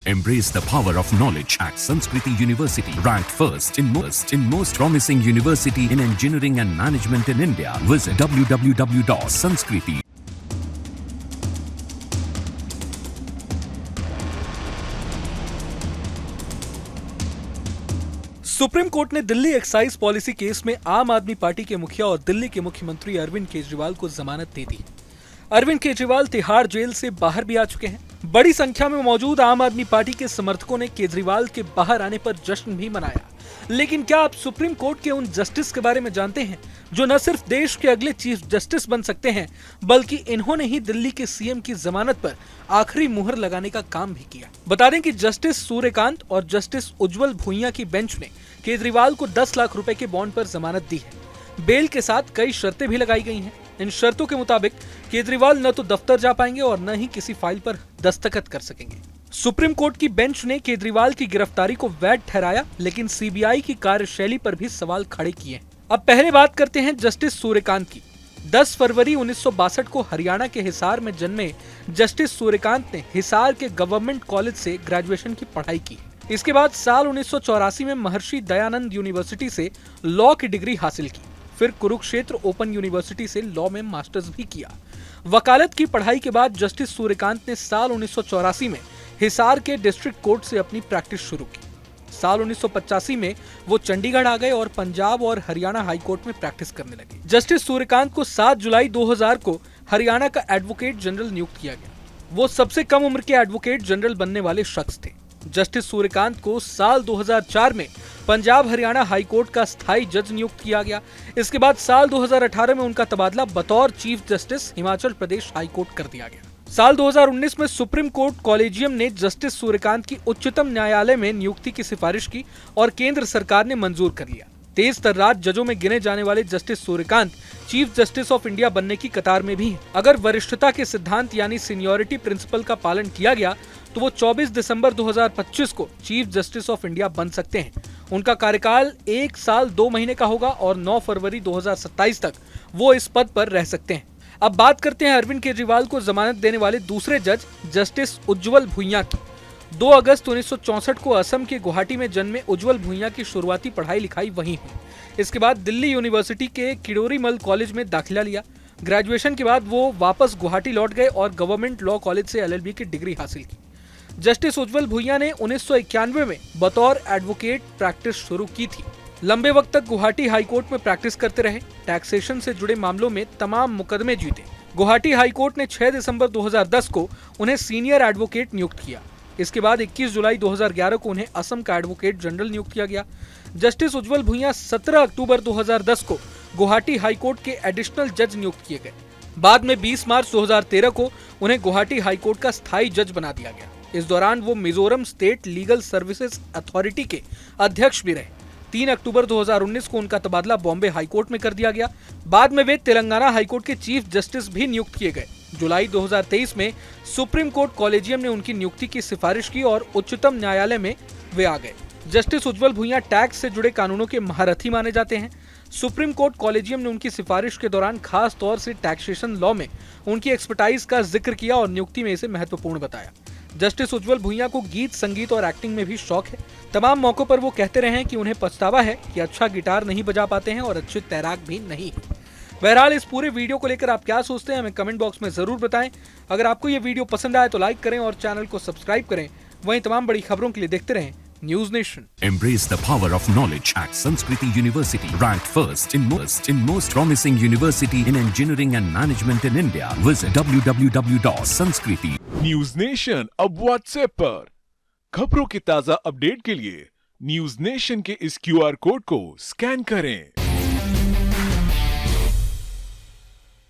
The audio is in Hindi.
Embrace the power of knowledge at Sanskriti University, ranked first in most promising university in engineering and management in India. Visit www.sanskriti. Supreme court ने दिल्ली एक्साइज पॉलिसी केस में आम आदमी पार्टी के मुखिया और दिल्ली के मुख्यमंत्री अरविंद केजरीवाल को जमानत दे दी। अरविंद केजरीवाल तिहाड़ जेल से बाहर भी आ चुके हैं। बड़ी संख्या में मौजूद आम आदमी पार्टी के समर्थकों ने केजरीवाल के बाहर आने पर जश्न भी मनाया। लेकिन क्या आप सुप्रीम कोर्ट के उन जस्टिस के बारे में जानते हैं जो न सिर्फ देश के अगले चीफ जस्टिस बन सकते हैं, बल्कि इन्होंने ही दिल्ली के सीएम की जमानत पर आखिरी मुहर लगाने का काम भी किया। बता दें कि जस्टिस सूर्यकांत और जस्टिस उज्जवल भुइयां की बेंच ने केजरीवाल को 10 लाख रुपए के बॉन्ड पर जमानत दी है। बेल के साथ कई शर्तें भी लगाई गई हैं। इन शर्तों के मुताबिक केजरीवाल न तो दफ्तर जा पाएंगे और न ही किसी फाइल पर दस्तखत कर सकेंगे। सुप्रीम कोर्ट की बेंच ने केजरीवाल की गिरफ्तारी को वैध ठहराया, लेकिन सीबीआई की कार्यशैली पर भी सवाल खड़े किए। अब पहले बात करते हैं जस्टिस सूर्यकांत की। 10 फरवरी 1962 को हरियाणा के हिसार में जन्मे जस्टिस सूर्यकांत ने हिसार के गवर्नमेंट कॉलेज से ग्रेजुएशन की पढ़ाई की। इसके बाद साल 1984 में महर्षि दयानंद यूनिवर्सिटी से लॉ की डिग्री हासिल की। फिर कुरुक्षेत्र ओपन यूनिवर्सिटी से लॉ में मास्टर्स भी किया। वकालत की पढ़ाई के बाद जस्टिस सूर्यकांत ने साल 1984 में हिसार के डिस्ट्रिक्ट कोर्ट से अपनी प्रैक्टिस शुरू की। साल 1985 में वो चंडीगढ़ आ गए और पंजाब और हरियाणा हाई कोर्ट में प्रैक्टिस करने लगे। जस्टिस सूर्यकांत को 7 जुलाई 2000 को हरियाणा का एडवोकेट जनरल नियुक्त किया गया। वो सबसे कम उम्र के एडवोकेट जनरल बनने वाले शख्स थे। जस्टिस सूर्यकांत को साल 2004 में पंजाब हरियाणा हाई कोर्ट का स्थायी जज नियुक्त किया गया। इसके बाद साल 2018 में उनका तबादला बतौर chief justice Himachal Pradesh high court कर दिया गया। साल 2019 में सुप्रीम कोर्ट कॉलेजियम ने जस्टिस सूर्यकांत की उच्चतम न्यायालय में नियुक्ति की सिफारिश की और केंद्र सरकार ने मंजूर कर लिया। तेज तर्रार जजों में गिने जाने वाले justice Suryakant chief justice of India बनने की कतार में भी हैं। अगर वरिष्ठता के सिद्धांत यानी सीनियोरिटी प्रिंसिपल का पालन किया गया तो वो 24 दिसंबर 2025 को चीफ जस्टिस ऑफ इंडिया बन सकते हैं। उनका कार्यकाल 1 साल 2 महीने का होगा और 9 फरवरी 2027 तक वो इस पद पर रह सकते हैं। अब बात करते हैं अरविंद केजरीवाल को जमानत देने वाले दूसरे जज जस्टिस उज्जवल भुइयां की। 2 अगस्त 1964 को असम के गुवाहाटी में जन्मे उज्जवल भुइयां की शुरुआती पढ़ाई लिखाई वहीं हुई। इसके बाद दिल्ली यूनिवर्सिटी के किरोरीमल कॉलेज में दाखिला लिया। ग्रेजुएशन के बाद वो वापस गुवाहाटी लौट गए और गवर्नमेंट लॉ कॉलेज से LLB की डिग्री हासिल की। जस्टिस उज्जवल भुइयां ने 1991 में बतौर एडवोकेट प्रैक्टिस शुरू की थी। लंबे वक्त तक गुवाहाटी हाई कोर्ट में प्रैक्टिस करते रहे। टैक्सेशन से जुड़े मामलों में तमाम मुकदमे जीते। गुवाहाटी हाई कोर्ट ने 6 दिसंबर 2010 को उन्हें सीनियर एडवोकेट नियुक्त किया। इसके बाद 21 जुलाई 2011 को उन्हें असम का एडवोकेट जनरल नियुक्त किया गया। जस्टिस उज्जवल भुइयां 17 अक्टूबर 2010 को गुवाहाटी हाई कोर्ट के एडिशनल जज नियुक्त किए गए। बाद में 20 मार्च 2013 को उन्हें गुवाहाटी हाई कोर्ट का स्थायी जज बना दिया गया। इस दौरान वो Mizoram state legal services authority के अध्यक्ष भी रहे। 3 अक्टूबर 2019 को उनका तबादला बॉम्बे हाई कोर्ट में कर दिया गया। बाद में वे तेलंगाना हाई कोर्ट के चीफ जस्टिस भी नियुक्त किए गए। जुलाई 2023 में सुप्रीम कोर्ट कॉलेजियम ने उनकी नियुक्ति की सिफारिश की और उच्चतम न्यायालय में वे आ गए। जस्टिस उज्जवल भुइयां टैक्स से जुड़े कानूनों के महारथी माने जाते हैं। सुप्रीम कोर्ट कॉलेजियम ने उनकी सिफारिश के दौरान खास तौर से टैक्सेशन लॉ में उनकी एक्सपर्टाइज का जिक्र किया और नियुक्ति में इसे महत्वपूर्ण बताया। जस्टिस उज्जवल भुइयां को गीत, संगीत और एक्टिंग में भी शौक है। तमाम मौकों पर वो कहते रहे हैं कि उन्हें पछतावा है कि अच्छा गिटार नहीं बजा पाते हैं और अच्छे तैराक भी नहीं है। बहरहाल इस पूरे वीडियो को लेकर आप क्या सोचते हैं हमें कमेंट बॉक्स में जरूर बताएं। अगर आपको ये वीडियो पसंद आए तो लाइक करें और चैनल को सब्सक्राइब करें। वहीं तमाम बड़ी खबरों के लिए देखते रहें news nation. Embrace the power of knowledge at Sanskriti University, ranked first in most promising university in engineering and management in India. Visit www.sanskriti. News nation अब व्हाट्सएप पर खबरों की ताजा अपडेट के लिए न्यूज नेशन के इस QR कोड को स्कैन करें।